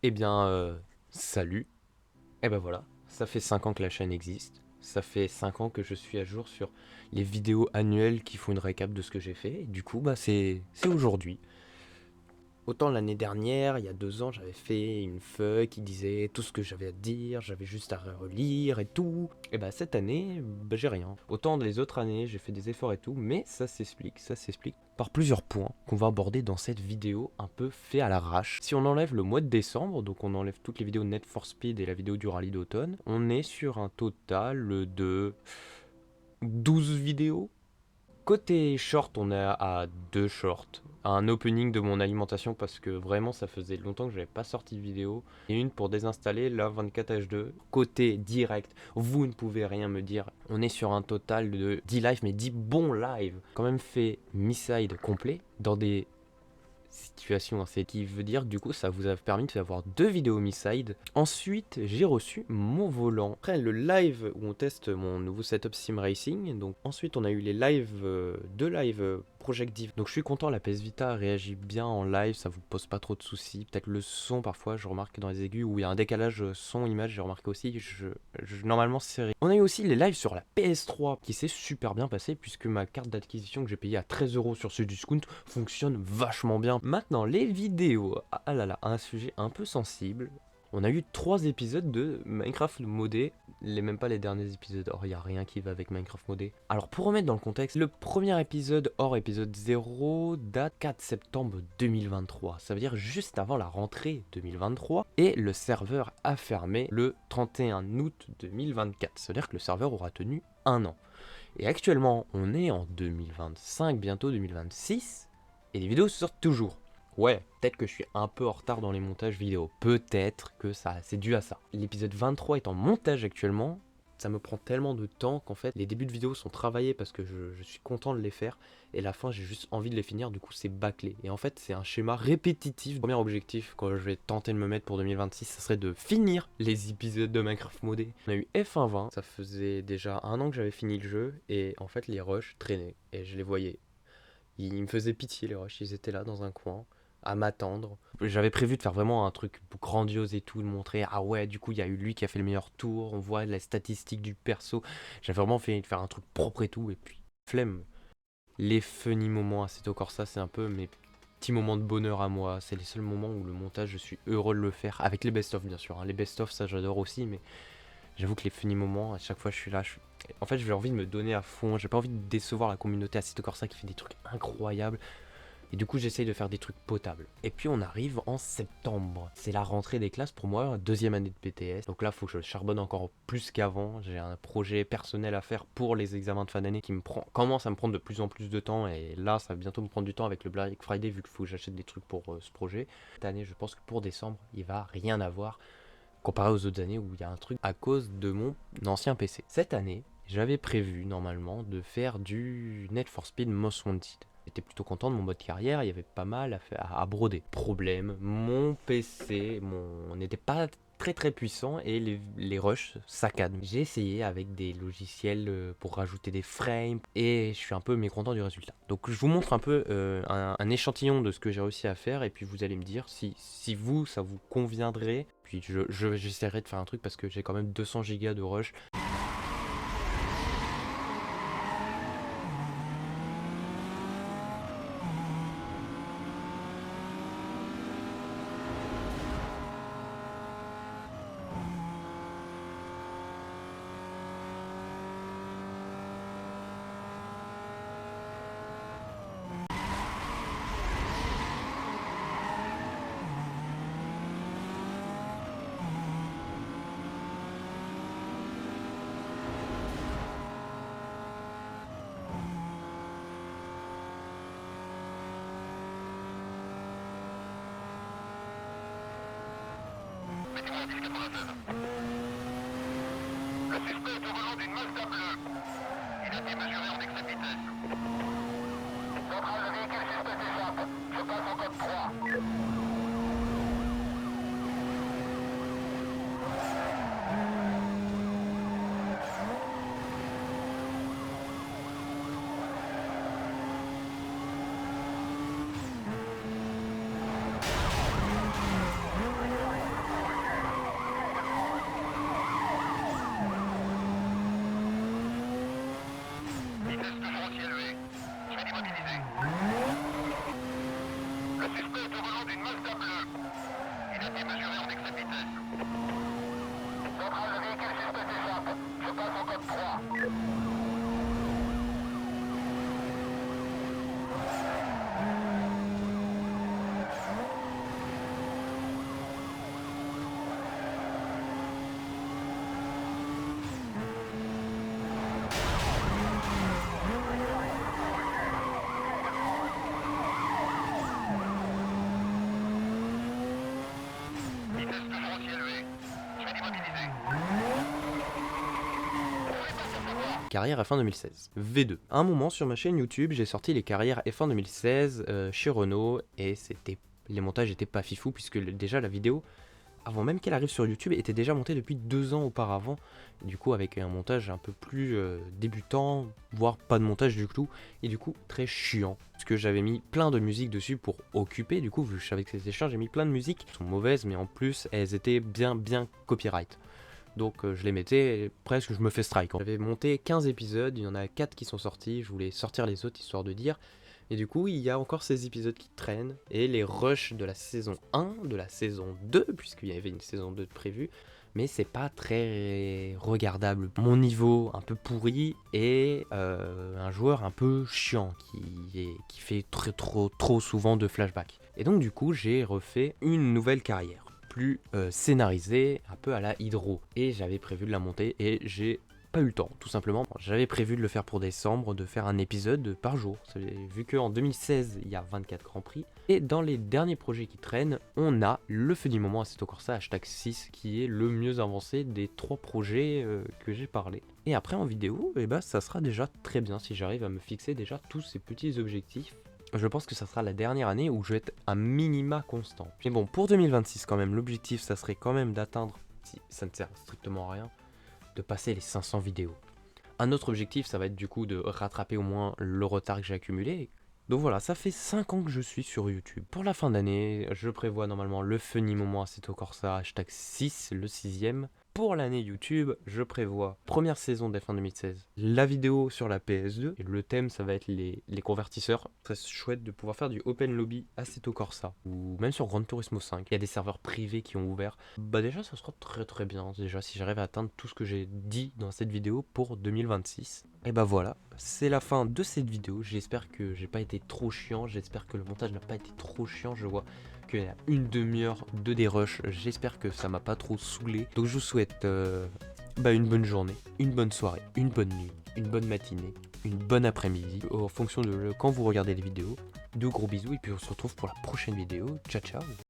Eh bien, salut. Et ben voilà, ça fait 5 ans que la chaîne existe. Ça fait 5 ans que je suis à jour sur les vidéos annuelles qui font une récap de ce que j'ai fait. Et du coup, bah c'est aujourd'hui. Autant l'année dernière, il y a 2 ans, j'avais fait une feuille qui disait tout ce que j'avais à dire, j'avais juste à relire et tout. Et bah cette année, bah j'ai rien. Autant les autres années, j'ai fait des efforts et tout, mais ça s'explique par plusieurs points qu'on va aborder dans cette vidéo un peu fait à l'arrache. Si on enlève le mois de décembre, donc on enlève toutes les vidéos Net for Speed et la vidéo du rallye d'automne, on est sur un total de 12 vidéos. Côté short, on est à 2 shorts. Un opening de mon alimentation parce que vraiment ça faisait longtemps que j'avais pas sorti de vidéo. Et une pour désinstaller la 24H2. Côté direct, vous ne pouvez rien me dire. On est sur un total de 10 lives, mais 10 bons lives. Quand même fait mi-side complet dans des situation, c'est qui veut dire que du coup ça vous a permis de faire 2 vidéos mi-side. Ensuite j'ai reçu mon volant. Après le live où on teste mon nouveau setup Sim Racing, donc ensuite on a eu les lives, 2 lives Project Div. Donc je suis content, la PS Vita réagit bien en live, ça vous pose pas trop de soucis. Peut-être le son parfois, je remarque dans les aigus où il y a un décalage son-image, j'ai remarqué aussi. Normalement c'est. On a eu aussi les lives sur la PS3 qui s'est super bien passé puisque ma carte d'acquisition que j'ai payée à 13 € sur ce discount fonctionne vachement bien. Maintenant les vidéos, ah là là, un sujet un peu sensible. On a eu 3 épisodes de Minecraft modé, même pas les derniers épisodes, or il n'y a rien qui va avec Minecraft modé. Alors pour remettre dans le contexte, le premier épisode, hors épisode 0, date 4 septembre 2023, ça veut dire juste avant la rentrée 2023, et le serveur a fermé le 31 août 2024, ça veut dire que le serveur aura tenu un an. Et actuellement on est en 2025, bientôt 2026, et les vidéos se sortent toujours. Ouais, peut-être que je suis un peu en retard dans les montages vidéo. Peut-être que ça, c'est dû à ça. L'épisode 23 est en montage actuellement. Ça me prend tellement de temps qu'en fait, les débuts de vidéo sont travaillés parce que je suis content de les faire. Et la fin, j'ai juste envie de les finir. Du coup, c'est bâclé. Et en fait, c'est un schéma répétitif. Premier objectif, quand je vais tenter de me mettre pour 2026, ça serait de finir les épisodes de Minecraft modé. On a eu F120. Ça faisait déjà un an que j'avais fini le jeu. Et en fait, les rushs traînaient. Et je les voyais. Ils me faisaient pitié, les rushs. Ils étaient là dans un coin à m'attendre. J'avais prévu de faire vraiment un truc grandiose et tout, de montrer, ah ouais, du coup, il y a eu lui qui a fait le meilleur tour, on voit les statistiques du perso. J'avais vraiment fait de faire un truc propre et tout, et puis, flemme. Les funny moments à Assetto Corsa, c'est un peu mes petits moments de bonheur à moi. C'est les seuls moments où le montage, je suis heureux de le faire. Avec les best-of, bien sûr. Hein. Les best-of, ça, j'adore aussi, mais j'avoue que les funny moments, à chaque fois, je suis là. En fait, j'ai envie de me donner à fond. J'ai pas envie de décevoir la communauté Assetto Corsa qui fait des trucs incroyables. Et du coup, j'essaye de faire des trucs potables. Et puis, on arrive en septembre. C'est la rentrée des classes pour moi, deuxième année de BTS. Donc là, il faut que je charbonne encore plus qu'avant. J'ai un projet personnel à faire pour les examens de fin d'année qui commence à me prendre de plus en plus de temps. Et là, ça va bientôt me prendre du temps avec le Black Friday, vu qu'il faut que j'achète des trucs pour ce projet. Cette année, je pense que pour décembre, il va rien avoir comparé aux autres années où il y a un truc à cause de mon ancien PC. Cette année, j'avais prévu normalement de faire du Net for Speed Most Wanted. J'étais plutôt content de mon mode carrière, il y avait pas mal à broder. Problème, mon PC n'était pas très puissant et les rushs saccadent. J'ai essayé avec des logiciels pour rajouter des frames et je suis un peu mécontent du résultat. Donc je vous montre un peu un échantillon de ce que j'ai réussi à faire et puis vous allez me dire si vous, ça vous conviendrait. Puis j'essaierai de faire un truc parce que j'ai quand même 200 gigas de rush. Le suspect est au volant d'une Mazda bleue. Il a été mesuré en excès de vitesse. Centrale, le véhicule suspect s'échappe. Je passe en code 3. Carrière F1 2016. V2. À un moment sur ma chaîne YouTube, j'ai sorti les carrières F1 2016 chez Renault et les montages étaient pas fifou puisque déjà la vidéo, avant même qu'elle arrive sur YouTube, était déjà montée depuis 2 ans auparavant. Du coup avec un montage un peu plus débutant, voire pas de montage du tout, et du coup très chiant. Parce que j'avais mis plein de musique dessus pour occuper, du coup vu que je savais que c'était chiant, j'ai mis plein de musiques qui sont mauvaises, mais en plus elles étaient bien copyright. Donc je les mettais et presque je me fais strike. J'avais monté 15 épisodes, il y en a 4 qui sont sortis, je voulais sortir les autres histoire de dire. Et du coup il y a encore ces épisodes qui traînent, et les rushs de la saison 1, de la saison 2, puisqu'il y avait une saison 2 de prévue, mais c'est pas très regardable. Mon niveau un peu pourri et un joueur un peu chiant qui fait trop souvent de flashbacks. Et donc du coup j'ai refait une nouvelle carrière. Plus scénarisé, un peu à la Hydro. Et j'avais prévu de la monter et j'ai pas eu le temps, tout simplement. J'avais prévu de le faire pour décembre, de faire un épisode par jour. Vu qu'en 2016, il y a 24 Grands Prix. Et dans les derniers projets qui traînent, on a le feu du moment Assetto Corsa #6 qui est le mieux avancé des 3 projets que j'ai parlé. Et après en vidéo, ça sera déjà très bien si j'arrive à me fixer déjà tous ces petits objectifs. Je pense que ça sera la dernière année où je vais être un minima constant. Mais bon, pour 2026 quand même, l'objectif ça serait quand même d'atteindre, si ça ne sert strictement à rien, de passer les 500 vidéos. Un autre objectif ça va être du coup de rattraper au moins le retard que j'ai accumulé. Donc voilà, ça fait 5 ans que je suis sur YouTube. Pour la fin d'année, je prévois normalement le funny moment Assetto Corsa #6, le 6ème. Pour l'année YouTube, je prévois première saison d'F1 2016, la vidéo sur la PS2, et le thème ça va être les convertisseurs. Très chouette de pouvoir faire du open lobby Assetto Corsa, ou même sur Gran Turismo 5. Il y a des serveurs privés qui ont ouvert. Déjà ça sera très bien, déjà si j'arrive à atteindre tout ce que j'ai dit dans cette vidéo pour 2026. Et voilà, c'est la fin de cette vidéo. J'espère que j'ai pas été trop chiant, j'espère que le montage n'a pas été trop chiant. Je vois qu'il y a une demi-heure de dérush, j'espère que ça m'a pas trop saoulé. Donc je vous souhaite une bonne journée, une bonne soirée, une bonne nuit, une bonne matinée, une bonne après-midi, en fonction de quand vous regardez les vidéos. De gros bisous et puis on se retrouve pour la prochaine vidéo. Ciao ciao.